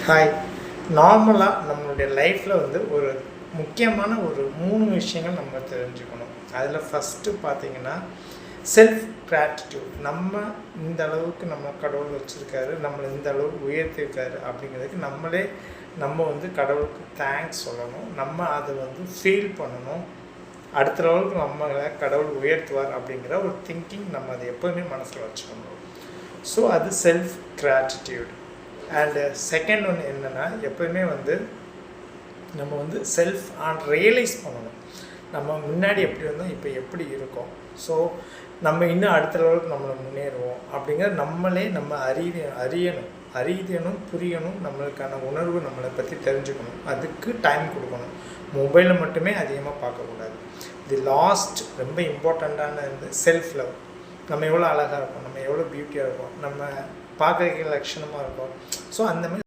Hi. நார்மலாக நம்மளுடைய லைஃப்பில் வந்து ஒரு முக்கியமான ஒரு 3 விஷயங்கள் நம்ம தெரிஞ்சுக்கணும். அதில் ஃபஸ்ட்டு பார்த்திங்கன்னா செல்ஃப் கிராட்டிடியூட். நம்ம இந்த அளவுக்கு நம்ம கடவுள் வச்சுருக்காரு, நம்மளை இந்த அளவுக்கு உயர்த்திருக்காரு அப்படிங்கிறதுக்கு நம்ம வந்து கடவுளுக்கு தேங்க்ஸ் சொல்லணும். நம்ம அதை வந்து ஃபீல் பண்ணணும். அடுத்த லெவலுக்கு நம்மளை கடவுள் உயர்த்துவார் அப்படிங்கிற ஒரு திங்கிங் நம்ம அதை எப்போவுமே மனசில் வச்சுக்கணும். ஸோ அது செல்ஃப் கிராட்டிடியூட். அண்டு செகண்ட் ஒன்று என்னென்னா, எப்போயுமே வந்து நம்ம வந்து செல்ஃப் ரியலைஸ் பண்ணணும். நம்ம முன்னாடி எப்படி இருந்தோம், இப்போ எப்படி இருக்கோம். ஸோ நம்ம இன்னும் அடுத்த லெவலுக்கு நம்மளை முன்னேறுவோம் அப்படிங்கிற நம்ம அறியணும், புரியணும். நம்மளுக்கான உணர்வு நம்மளை பற்றி தெரிஞ்சுக்கணும். அதுக்கு டைம் கொடுக்கணும். மொபைலில் மட்டுமே அதிகமாக பார்க்கக்கூடாது. தி லாஸ்ட் ரொம்ப இம்பார்ட்டண்ட்டான செல்ஃப் லவ். நம்ம எவ்வளோ அழகாக இருக்கோம், நம்ம எவ்வளோ பியூட்டியாக இருக்கோம், நம்ம பார்க்குறதுக்கு லட்சணமாக இருக்கும். ஸோ அந்த மாதிரி